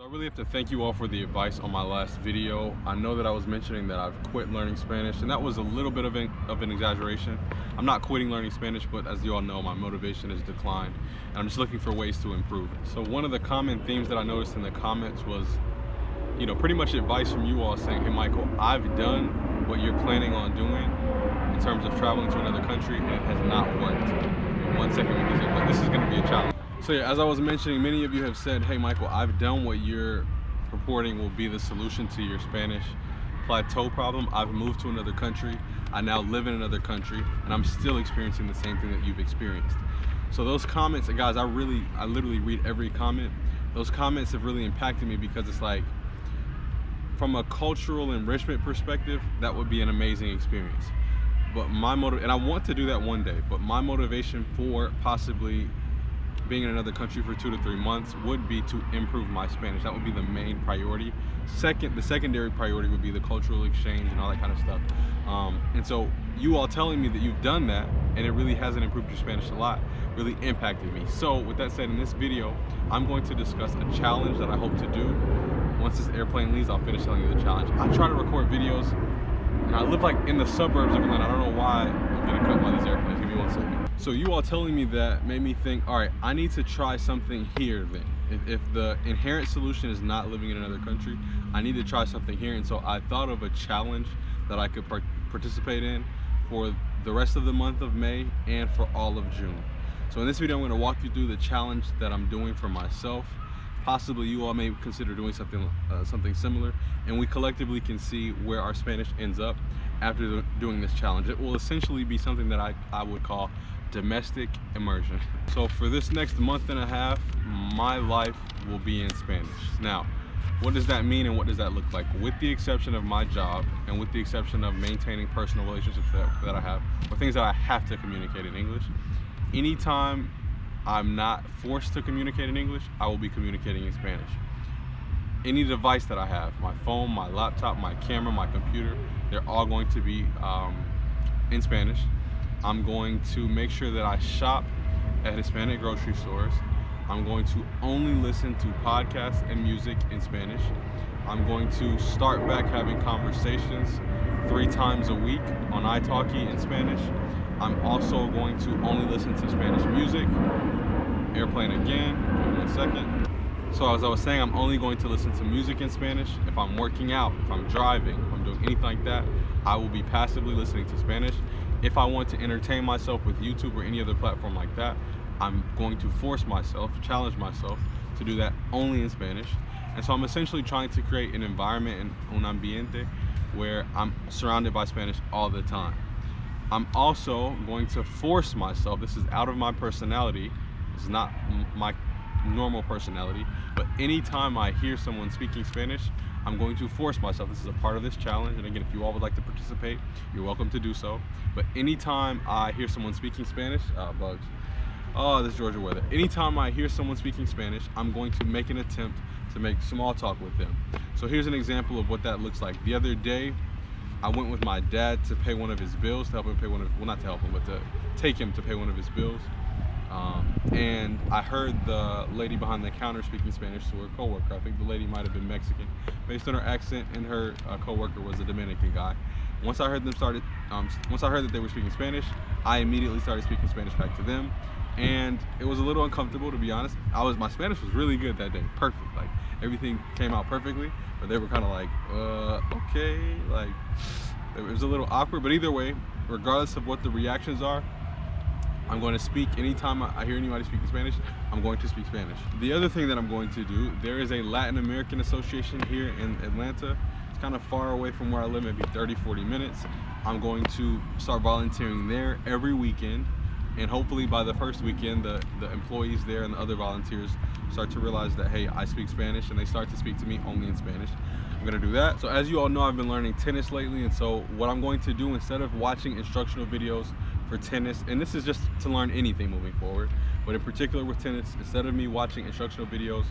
I really have to thank you all for the advice on my last video. I know that I was mentioning that I've quit learning Spanish, and that was a little bit of an exaggeration. I'm not quitting learning Spanish, but as you all know, my motivation has declined, and I'm just looking for ways to improve. So one of the common themes that I noticed in the comments was, pretty much advice from you all saying, hey Michael, I've done what you're planning on doing in terms of traveling to another country, and it has not worked. In 1 second, but this is going to be a challenge. So yeah, as I was mentioning, many of you have said, hey Michael, I've done what you're purporting will be the solution to your Spanish plateau problem. I've moved to another country. I now live in another country, and I'm still experiencing the same thing that you've experienced. So those comments, guys, I literally read every comment. Those comments have really impacted me because it's like, from a cultural enrichment perspective, that would be an amazing experience. But and I want to do that one day, but my motivation for possibly being in another country for 2 to 3 months would be to improve my Spanish. That would be the main priority. The secondary priority would be the cultural exchange and all that kind of stuff. And so you all telling me that you've done that and it really hasn't improved your Spanish a lot really impacted me. So with that said, in this video, I'm going to discuss a challenge that I hope to do. Once this airplane leaves, I'll finish telling you the challenge. I try to record videos, and I live like in the suburbs of Atlanta. I don't know why I'm getting cut by these airplanes. Give me 1 second. So you all telling me that made me think, all right, I need to try something here then. If the inherent solution is not living in another country, I need to try something here. And so I thought of a challenge that I could participate in for the rest of the month of May and for all of June. So in this video, I'm going to walk you through the challenge that I'm doing for myself. Possibly you all may consider doing something similar, and we collectively can see where our Spanish ends up after doing this challenge. It will essentially be something that I would call domestic immersion. So for this next month and a half, my life will be in Spanish. Now, what does that mean and what does that look like? With the exception of my job and with the exception of maintaining personal relationships that I have, or things that I have to communicate in English, anytime I'm not forced to communicate in English, I will be communicating in Spanish. Any device that I have, my phone, my laptop, my camera, my computer, they're all going to be in Spanish. I'm going to make sure that I shop at Hispanic grocery stores. I'm going to only listen to podcasts and music in Spanish. I'm going to start back having conversations 3 times a week on italki in Spanish. I'm also going to only listen to Spanish music. Airplane again, 1 second. So as I was saying, I'm only going to listen to music in Spanish. If I'm working out, if I'm driving, if I'm doing anything like that, I will be passively listening to Spanish. If I want to entertain myself with YouTube or any other platform like that, I'm going to challenge myself to do that only in Spanish. And so I'm essentially trying to create an environment and un ambiente where I'm surrounded by Spanish all the time. I'm also going to force myself, this is out of my personality, this is not my normal personality, but anytime I hear someone speaking Spanish, I'm going to force myself. This is a part of this challenge, and again, if you all would like to participate, you're welcome to do so. But anytime I hear someone speaking Spanish, bugs. Oh, this Georgia weather. Anytime I hear someone speaking Spanish, I'm going to make an attempt to make small talk with them. So here's an example of what that looks like. The other day, I went with my dad to pay one of his bills, to help him pay not to help him, but to take him to pay one of his bills. And I heard the lady behind the counter speaking Spanish to her coworker. I think the lady might have been Mexican, based on her accent, and her coworker was a Dominican guy. Once I heard that they were speaking Spanish, I immediately started speaking Spanish back to them, and it was a little uncomfortable, to be honest. My Spanish was really good that day, perfect. Like everything came out perfectly, but they were kind of like, okay, like it was a little awkward. But either way, regardless of what the reactions are, I'm going to speak. Anytime I hear anybody speaking Spanish, I'm going to speak Spanish. The other thing that I'm going to do, there is a Latin American association here in Atlanta. It's kind of far away from where I live, maybe 30-40 minutes. I'm going to start volunteering there every weekend, and hopefully by the first weekend, the employees there and the other volunteers start to realize that, hey, I speak Spanish, and they start to speak to me only in Spanish. I'm gonna do that. So as you all know, I've been learning tennis lately, and so what I'm going to do, instead of watching instructional videos for tennis, and this is just to learn anything moving forward, but in particular with tennis, instead of me watching instructional videos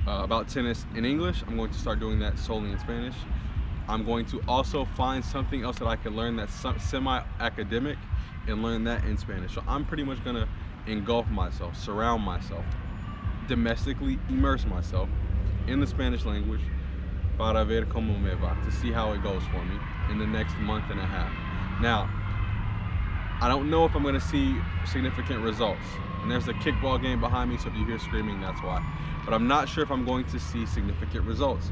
about tennis in English, I'm going to start doing that solely in Spanish. I'm going to also find something else that I can learn that's semi-academic and learn that in Spanish. So I'm pretty much gonna engulf myself, surround myself, domestically immerse myself in the Spanish language para ver cómo me va, to see how it goes for me in the next month and a half. Now, I don't know if I'm going to see significant results. And there's a kickball game behind me, so if you hear screaming, that's why. But I'm not sure if I'm going to see significant results.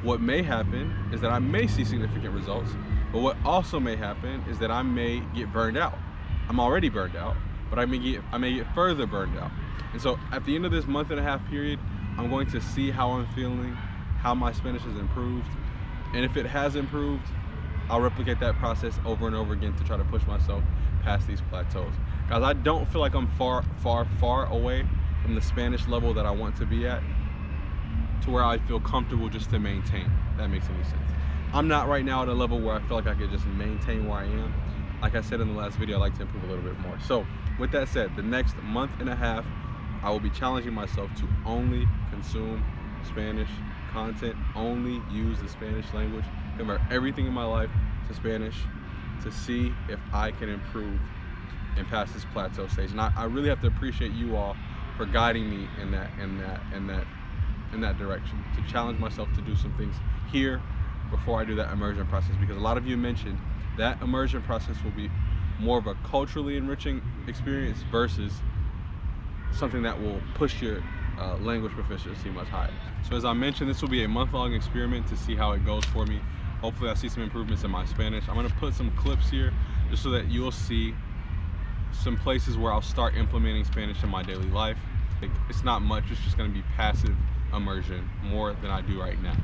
What may happen is that I may see significant results, but what also may happen is that I may get burned out. I'm already burned out, but I may get further burned out. And so at the end of this month and a half period, I'm going to see how I'm feeling, how my Spanish has improved. And if it has improved, I'll replicate that process over and over again to try to push myself past these plateaus. Guys, I don't feel like I'm far away from the Spanish level that I want to be at, to where I feel comfortable just to maintain. If that makes any sense. I'm not right now at a level where I feel like I could just maintain where I am. Like I said in the last video, I like to improve a little bit more. So with that said, the next month and a half, I will be challenging myself to only consume Spanish content, only use the Spanish language, convert everything in my life to Spanish, to see if I can improve and pass this plateau stage. And I really have to appreciate you all for guiding me in that direction, to challenge myself to do some things here before I do that immersion process, because a lot of you mentioned that immersion process will be more of a culturally enriching experience versus something that will push your language proficiency much higher. So as I mentioned, this will be a month-long experiment to see how it goes for me. Hopefully I see some improvements in my Spanish. I'm gonna put some clips here just so that you'll see some places where I'll start implementing Spanish in my daily life. It's not much, it's just gonna be passive immersion, more than I do right now.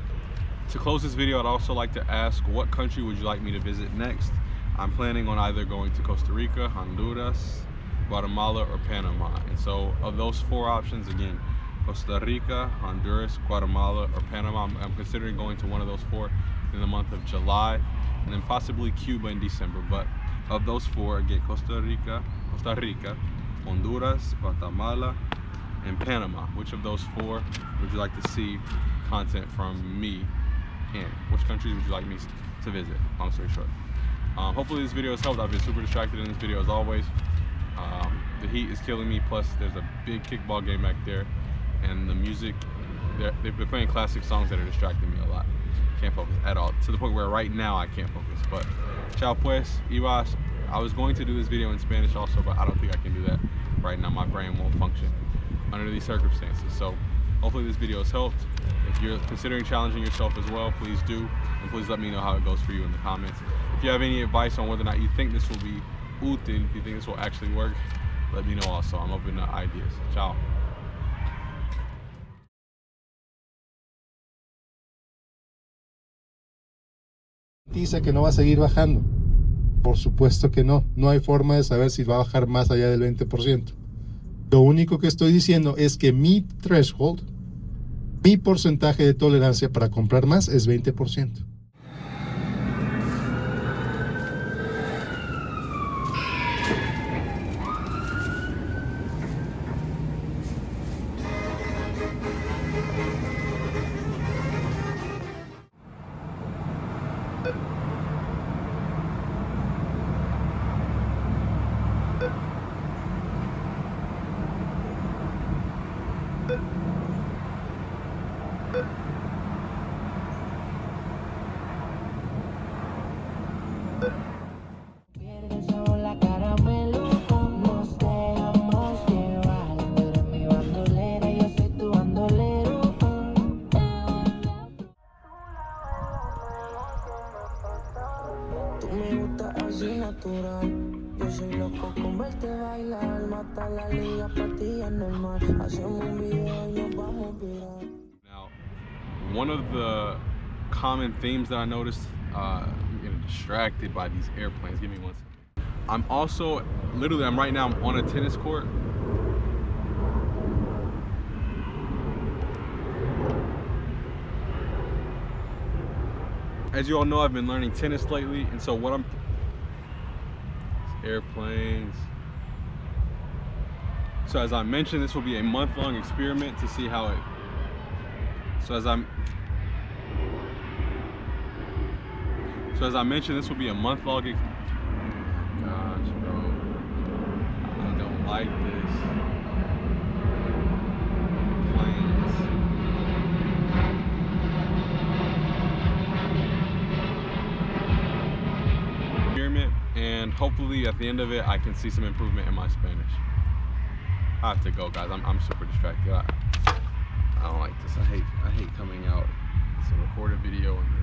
To close this video, I'd also like to ask, what country would you like me to visit next? I'm planning on either going to Costa Rica, Honduras, Guatemala, or Panama. And so of those 4 options, again, Costa Rica, Honduras, Guatemala, or Panama, I'm considering going to one of those 4 in the month of July, and then possibly Cuba in December. But of those 4, again, Costa Rica, Honduras, Guatemala, and Panama. Which of those 4 would you like to see content from me in? Which countries would you like me to visit? Long story short. Hopefully this video has helped. I've been super distracted in this video as always. The heat is killing me, plus there's a big kickball game back there, and the music, they've been playing classic songs that are distracting me a lot. Can't focus at all, to the point where right now I can't focus. But ciao pues, Ibas. I was going to do this video in Spanish also, but I don't think I can do that right now. My brain won't function under these circumstances. So hopefully this video has helped. If you're considering challenging yourself as well, please do, and please let me know how it goes for you in the comments. If you have any advice on whether or not you think this will be útil, if you think this will actually work, let me know also. I'm open to ideas. Ciao. Dice que no va a seguir bajando. Por supuesto que no. No hay forma de saber si va a bajar más allá del 20%. Lo único que estoy diciendo es que mi threshold, mi porcentaje de tolerancia para comprar más es 20%. Yo soy loco con verte bailar, matar la liga, pastillas normal. Hacemos un video y nos vamos viral. Now, one of the common themes that I noticed, I'm getting distracted by these airplanes. Give me one second. I'm also, literally, right now I'm on a tennis court. As you all know, I've been learning tennis lately, and so what airplanes. So as I mentioned, this will be a month-long experiment to see how it. So as I mentioned, this will be a month-long. Gosh, bro, I don't like this. Planes. hopefully at the end of it I can see some improvement in my Spanish. I have to go, guys. I'm super distracted. I don't like this. I hate coming out. It's a recorded video and